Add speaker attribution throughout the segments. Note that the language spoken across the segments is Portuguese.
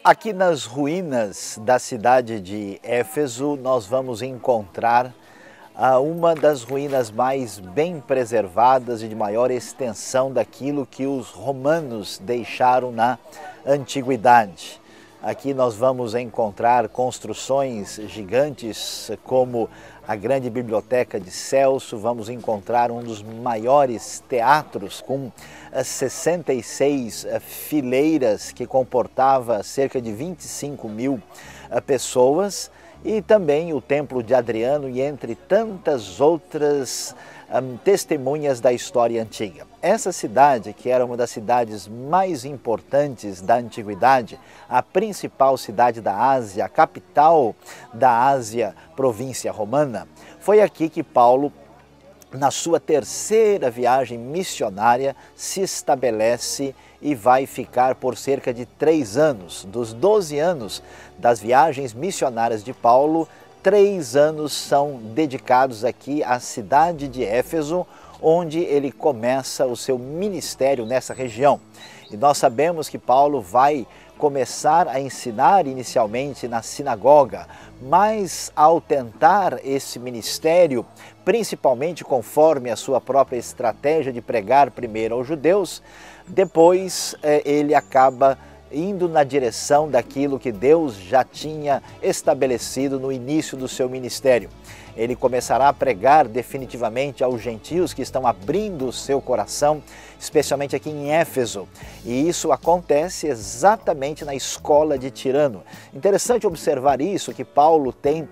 Speaker 1: Aqui nas ruínas da cidade de Éfeso, nós vamos encontrar uma das ruínas mais bem preservadas e de maior extensão daquilo que os romanos deixaram na antiguidade. Aqui nós vamos encontrar construções gigantes como a grande biblioteca de Celso, vamos encontrar um dos maiores teatros com 66 fileiras que comportava cerca de 25 mil pessoas, e também o Templo de Adriano e entre tantas outras testemunhas da história antiga. Essa cidade, que era uma das cidades mais importantes da antiguidade, a principal cidade da Ásia, a capital da Ásia, província romana, foi aqui que Paulo, na sua terceira viagem missionária, se estabelece e vai ficar por cerca de 3 anos. Dos 12 anos das viagens missionárias de Paulo, 3 anos são dedicados aqui à cidade de Éfeso, onde ele começa o seu ministério nessa região. E nós sabemos que Paulo vai começar a ensinar inicialmente na sinagoga, mas ao tentar esse ministério, principalmente conforme a sua própria estratégia de pregar primeiro aos judeus, depois ele acaba indo na direção daquilo que Deus já tinha estabelecido no início do seu ministério. Ele começará a pregar definitivamente aos gentios que estão abrindo o seu coração, especialmente aqui em Éfeso. E isso acontece exatamente na escola de Tirano. Interessante observar isso, que Paulo tem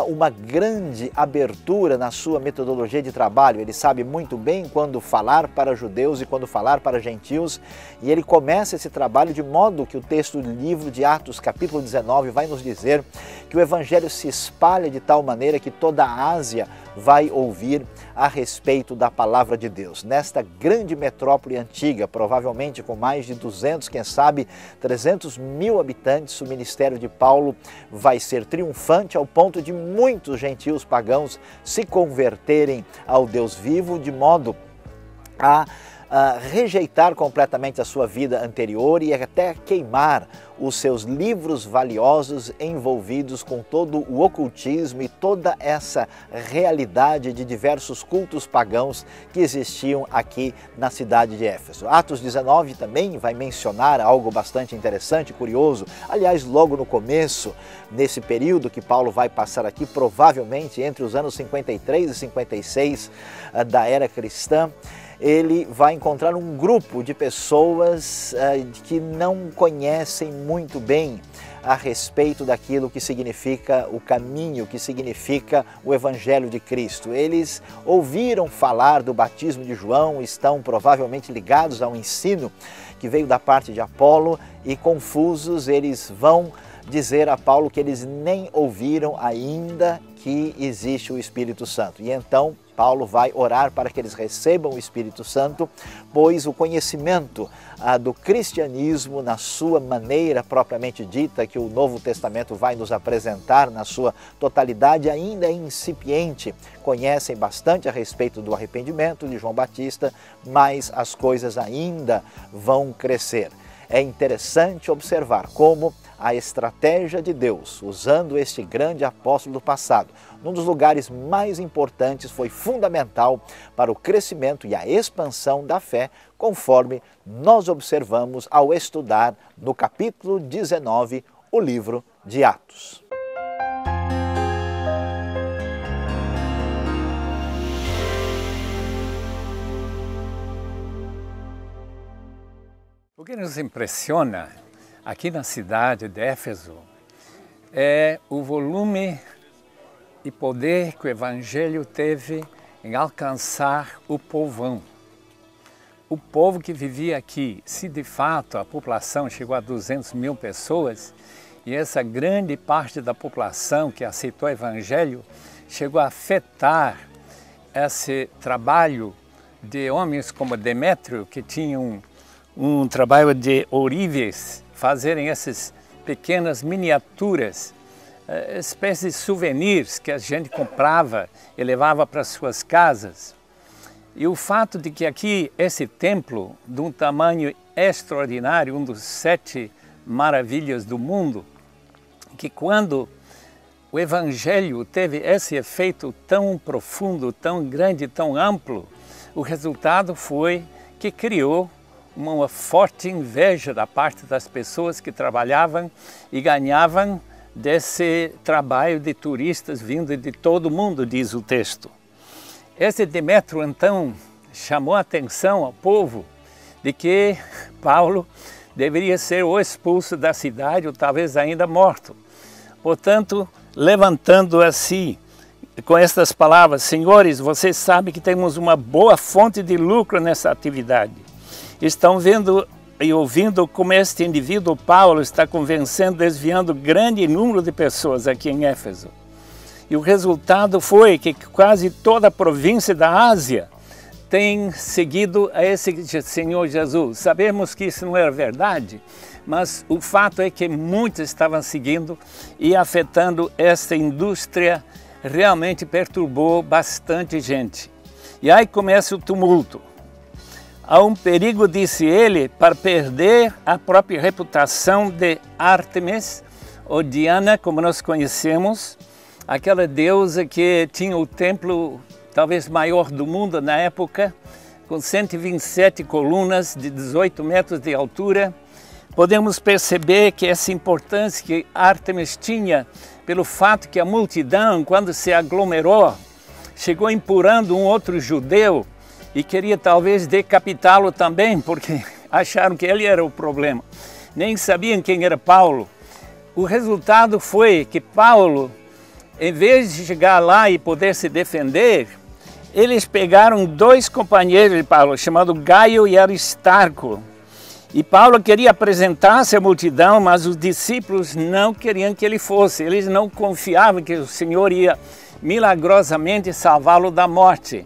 Speaker 1: uma grande abertura na sua metodologia de trabalho. Ele sabe muito bem quando falar para judeus e quando falar para gentios. E ele começa esse trabalho de modo que o texto do livro de Atos, capítulo 19, vai nos dizer que o evangelho se espalha de tal maneira que toda a Ásia vai ouvir a respeito da palavra de Deus. Nesta grande metrópole antiga, provavelmente com mais de 200, quem sabe 300 mil habitantes, o ministério de Paulo vai ser triunfante ao ponto de muitos gentios pagãos se converterem ao Deus vivo, de modo a rejeitar completamente a sua vida anterior e até queimar os seus livros valiosos envolvidos com todo o ocultismo e toda essa realidade de diversos cultos pagãos que existiam aqui na cidade de Éfeso. Atos 19 também vai mencionar algo bastante interessante, curioso. Aliás, logo no começo, nesse período que Paulo vai passar aqui, provavelmente entre os anos 53 e 56 da era cristã, ele vai encontrar um grupo de pessoas que não conhecem muito bem a respeito daquilo que significa o caminho, que significa o Evangelho de Cristo. Eles ouviram falar do batismo de João, estão provavelmente ligados ao ensino que veio da parte de Apolo e confusos eles vão dizer a Paulo que eles nem ouviram ainda que existe o Espírito Santo. E então Paulo vai orar para que eles recebam o Espírito Santo, pois o conhecimento do cristianismo na sua maneira propriamente dita, que o Novo Testamento vai nos apresentar na sua totalidade, ainda é incipiente. Conhecem bastante a respeito do arrependimento de João Batista, mas as coisas ainda vão crescer. É interessante observar como a estratégia de Deus, usando este grande apóstolo do passado, num dos lugares mais importantes, foi fundamental para o crescimento e a expansão da fé, conforme nós observamos ao estudar no capítulo 19, o livro de Atos.
Speaker 2: O que nos impressiona aqui na cidade de Éfeso é o volume e poder que o Evangelho teve em alcançar o povão. O povo que vivia aqui, se de fato a população chegou a 200 mil pessoas, e essa grande parte da população que aceitou o Evangelho chegou a afetar esse trabalho de homens como Demétrio, que tinham um trabalho de ourives, fazerem essas pequenas miniaturas, espécies de souvenirs que a gente comprava e levava para suas casas. E o fato de que aqui esse templo, de um tamanho extraordinário, um dos 7 maravilhas do mundo, que quando o Evangelho teve esse efeito tão profundo, tão grande, tão amplo, o resultado foi que criou uma forte inveja da parte das pessoas que trabalhavam e ganhavam desse trabalho de turistas vindo de todo o mundo, diz o texto. Esse Demétrio, então, chamou a atenção ao povo de que Paulo deveria ser ou expulso da cidade ou talvez ainda morto. Portanto, levantando assim, com estas palavras: senhores, vocês sabem que temos uma boa fonte de lucro nessa atividade. Estão vendo e ouvindo como este indivíduo Paulo está convencendo, desviando grande número de pessoas aqui em Éfeso. E o resultado foi que quase toda a província da Ásia tem seguido a esse Senhor Jesus. Sabemos que isso não era verdade, mas o fato é que muitos estavam seguindo e afetando esta indústria, realmente perturbou bastante gente. E aí começa o tumulto. Há um perigo, disse ele, para perder a própria reputação de Ártemis, ou Diana, como nós conhecemos, aquela deusa que tinha o templo talvez maior do mundo na época, com 127 colunas de 18 metros de altura. Podemos perceber que essa importância que Ártemis tinha pelo fato que a multidão, quando se aglomerou, chegou empurrando um outro judeu e queria talvez decapitá-lo também, porque acharam que ele era o problema. Nem sabiam quem era Paulo. O resultado foi que Paulo, em vez de chegar lá e poder se defender, eles pegaram dois companheiros de Paulo, chamados Gaio e Aristarco. E Paulo queria apresentar-se à multidão, mas os discípulos não queriam que ele fosse. Eles não confiavam que o Senhor ia milagrosamente salvá-lo da morte.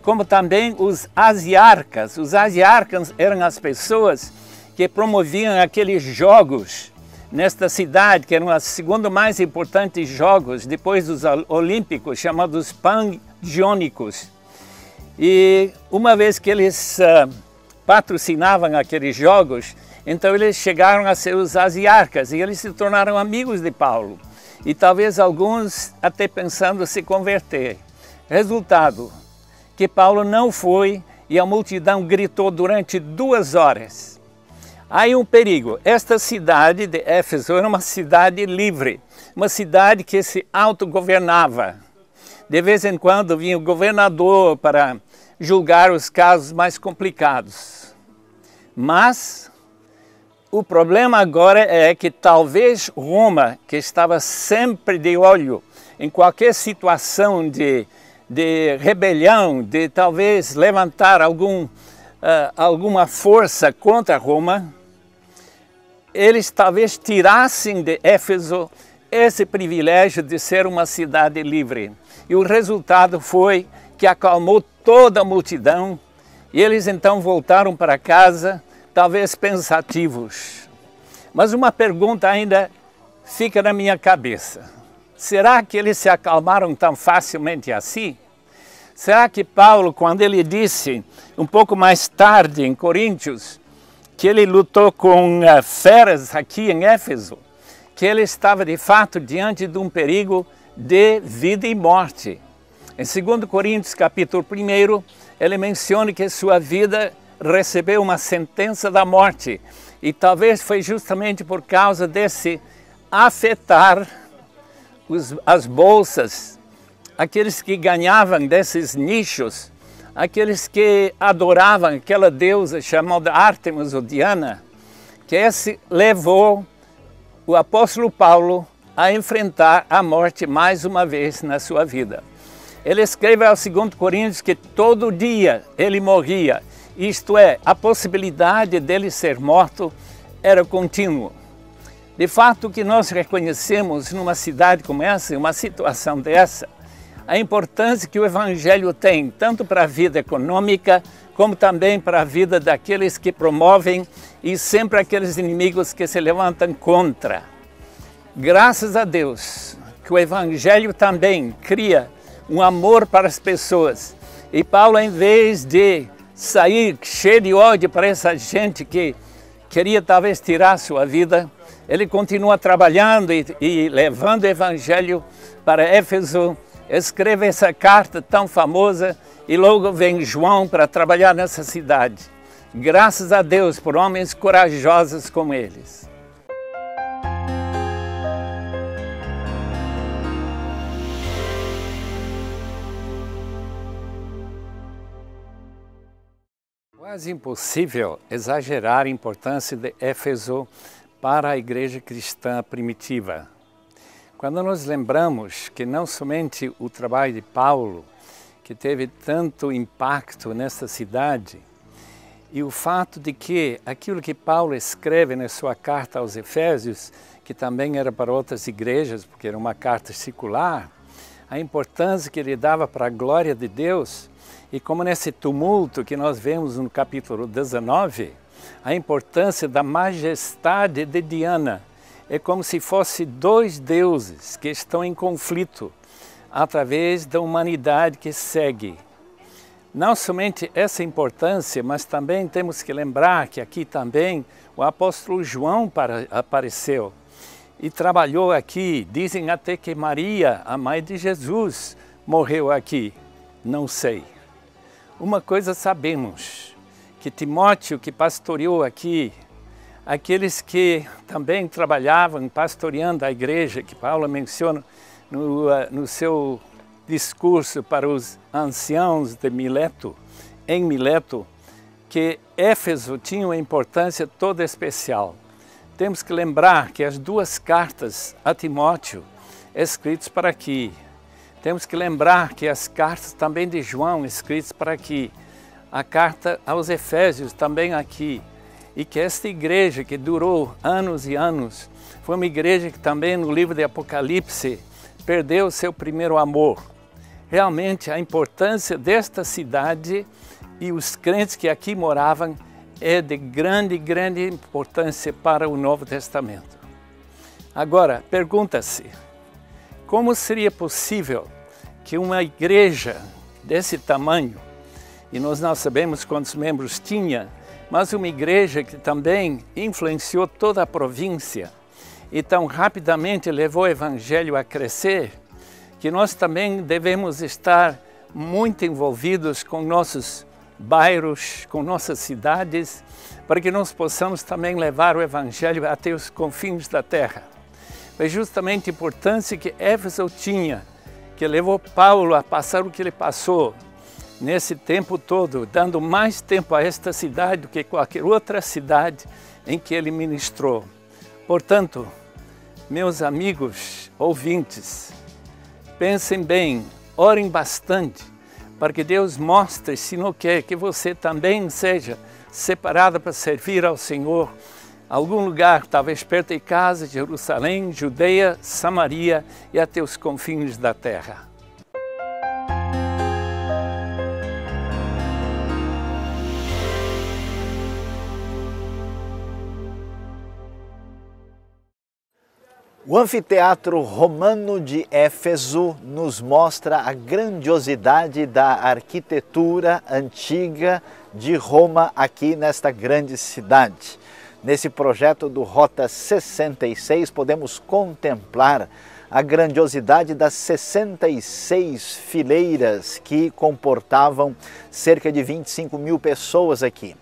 Speaker 2: Como também os asiarcas. Os asiarcas eram as pessoas que promoviam aqueles jogos nesta cidade, que eram os segundos mais importantes jogos, depois dos olímpicos, chamados pangiônicos. E uma vez que eles patrocinavam aqueles jogos, então eles chegaram a ser os asiarcas, e eles se tornaram amigos de Paulo. E talvez alguns até pensando se converter. Resultado, que Paulo não foi e a multidão gritou durante 2 horas. Aí um perigo. Esta cidade de Éfeso era uma cidade livre, uma cidade que se autogovernava. De vez em quando vinha o governador para julgar os casos mais complicados. Mas o problema agora é que talvez Roma, que estava sempre de olho em qualquer situação de rebelião, de talvez levantar alguma força contra Roma, eles talvez tirassem de Éfeso esse privilégio de ser uma cidade livre. E o resultado foi que acalmou toda a multidão, e eles então voltaram para casa, talvez pensativos. Mas uma pergunta ainda fica na minha cabeça. Será que eles se acalmaram tão facilmente assim? Será que Paulo, quando ele disse, um pouco mais tarde em Coríntios, que ele lutou com feras aqui em Éfeso, que ele estava de fato diante de um perigo de vida e morte? Em 2 Coríntios, capítulo 1, ele menciona que sua vida recebeu uma sentença da morte. E talvez foi justamente por causa desse afetar as bolsas, aqueles que ganhavam desses nichos, aqueles que adoravam aquela deusa chamada Ártemis ou Diana, que esse levou o apóstolo Paulo a enfrentar a morte mais uma vez na sua vida. Ele escreve aos 2 Coríntios que todo dia ele morria, isto é, a possibilidade dele ser morto era contínua. De fato, que nós reconhecemos numa cidade como essa, uma situação dessa, a importância que o Evangelho tem, tanto para a vida econômica, como também para a vida daqueles que promovem e sempre aqueles inimigos que se levantam contra. Graças a Deus, que o Evangelho também cria um amor para as pessoas. E Paulo, em vez de sair cheio de ódio para essa gente que queria talvez tirar sua vida, ele continua trabalhando e levando o Evangelho para Éfeso, escreve essa carta tão famosa e logo vem João para trabalhar nessa cidade. Graças a Deus por homens corajosos como eles. Quase impossível exagerar a importância de Éfeso para a igreja cristã primitiva. Quando nós lembramos que não somente o trabalho de Paulo, que teve tanto impacto nessa cidade, e o fato de que aquilo que Paulo escreve na sua carta aos Efésios, que também era para outras igrejas, porque era uma carta circular, a importância que ele dava para a glória de Deus, e como nesse tumulto que nós vemos no capítulo 19, a importância da majestade de Diana é como se fossem dois deuses que estão em conflito através da humanidade que segue. Não somente essa importância, mas também temos que lembrar que aqui também o apóstolo João apareceu e trabalhou aqui. Dizem até que Maria, a mãe de Jesus, morreu aqui. Não sei. Uma coisa sabemos, que Timóteo, que pastoreou aqui, aqueles que também trabalhavam pastoreando a igreja, que Paulo menciona no seu discurso para os anciãos de Mileto, em Mileto, que Éfeso tinha uma importância toda especial. Temos que lembrar que as duas cartas a Timóteo, escritas para aqui, temos que lembrar que as cartas também de João, escritas para aqui, a carta aos Efésios também aqui, e que esta igreja que durou anos e anos, foi uma igreja que também no livro de Apocalipse perdeu o seu primeiro amor. Realmente a importância desta cidade e os crentes que aqui moravam é de grande, grande importância para o Novo Testamento. Agora, pergunta-se, como seria possível que uma igreja desse tamanho, e nós não sabemos quantos membros tinha, mas uma igreja que também influenciou toda a província e tão rapidamente levou o Evangelho a crescer, que nós também devemos estar muito envolvidos com nossos bairros, com nossas cidades, para que nós possamos também levar o Evangelho até os confins da terra. Foi justamente a importância que Éfeso tinha, que levou Paulo a passar o que ele passou nesse tempo todo, dando mais tempo a esta cidade do que qualquer outra cidade em que ele ministrou. Portanto, meus amigos ouvintes, pensem bem, orem bastante, para que Deus mostre, se não quer, que você também seja separado para servir ao Senhor, algum lugar, talvez perto de casa, Jerusalém, Judeia, Samaria e até os confins da terra.
Speaker 1: O anfiteatro romano de Éfeso nos mostra a grandiosidade da arquitetura antiga de Roma aqui nesta grande cidade. Nesse projeto do Rota 66 podemos contemplar a grandiosidade das 66 fileiras que comportavam cerca de 25 mil pessoas aqui.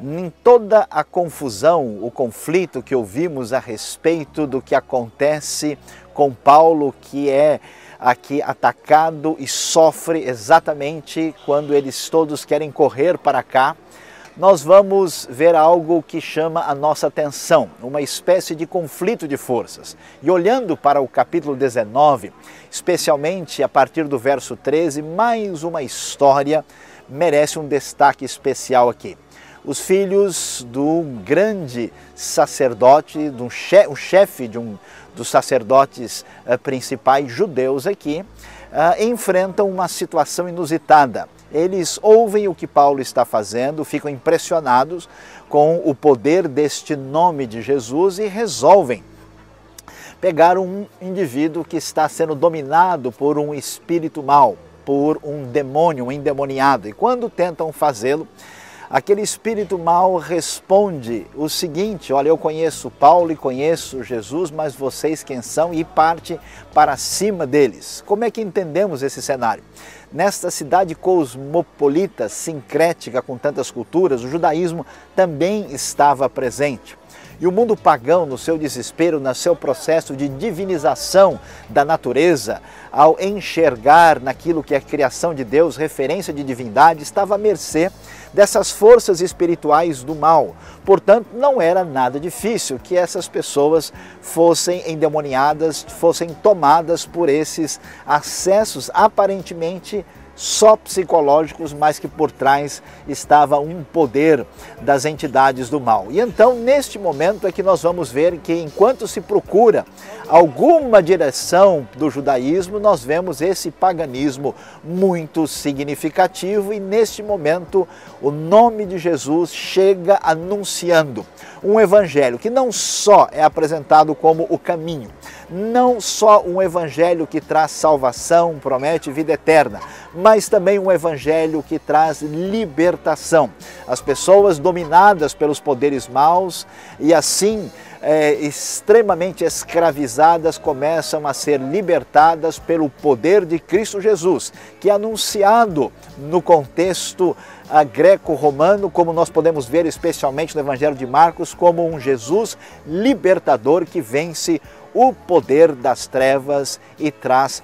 Speaker 1: Em toda a confusão, o conflito que ouvimos a respeito do que acontece com Paulo, que é aqui atacado e sofre exatamente quando eles todos querem correr para cá, nós vamos ver algo que chama a nossa atenção, uma espécie de conflito de forças. E olhando para o capítulo 19, especialmente a partir do verso 13, mais uma história merece um destaque especial aqui. Os filhos do grande sacerdote, o chefe dos sacerdotes principais judeus aqui, enfrentam uma situação inusitada. Eles ouvem o que Paulo está fazendo, ficam impressionados com o poder deste nome de Jesus e resolvem pegar um indivíduo que está sendo dominado por um espírito mau, por um demônio, um endemoniado. E quando tentam fazê-lo, aquele espírito mau responde o seguinte: olha, eu conheço Paulo e conheço Jesus, mas vocês quem são? E parte para cima deles. Como é que entendemos esse cenário? Nesta cidade cosmopolita, sincrética, com tantas culturas, o judaísmo também estava presente. E o mundo pagão, no seu desespero, no seu processo de divinização da natureza, ao enxergar naquilo que é criação de Deus, referência de divindade, estava à mercê dessas forças espirituais do mal. Portanto, não era nada difícil que essas pessoas fossem endemoniadas, fossem tomadas por esses acessos aparentemente só psicológicos, mas que por trás estava um poder das entidades do mal. E então, neste momento é que nós vamos ver que enquanto se procura alguma direção do judaísmo, nós vemos esse paganismo muito significativo e neste momento o nome de Jesus chega anunciando um evangelho que não só é apresentado como o caminho, não só um evangelho que traz salvação, promete vida eterna, mas também um evangelho que traz libertação. As pessoas dominadas pelos poderes maus e assim extremamente escravizadas começam a ser libertadas pelo poder de Cristo Jesus, que é anunciado no contexto greco-romano, como nós podemos ver especialmente no Evangelho de Marcos, como um Jesus libertador que vence o poder das trevas e traz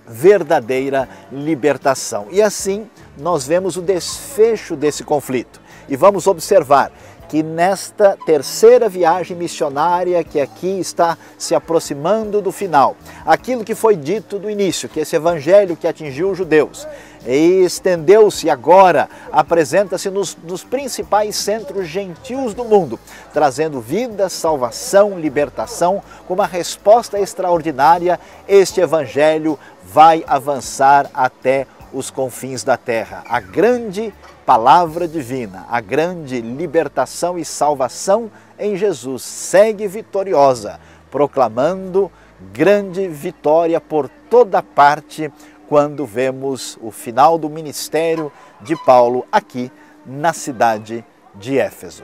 Speaker 1: verdadeira libertação. E assim nós vemos o desfecho desse conflito. E vamos observar que nesta terceira viagem missionária que aqui está se aproximando do final, aquilo que foi dito do início, que esse evangelho que atingiu os judeus e estendeu-se agora, apresenta-se nos principais centros gentios do mundo, trazendo vida, salvação, libertação. Com uma resposta extraordinária, este evangelho vai avançar até os confins da terra. A grande palavra divina, a grande libertação e salvação em Jesus segue vitoriosa, proclamando grande vitória por toda parte quando vemos o final do ministério de Paulo aqui na cidade de Éfeso.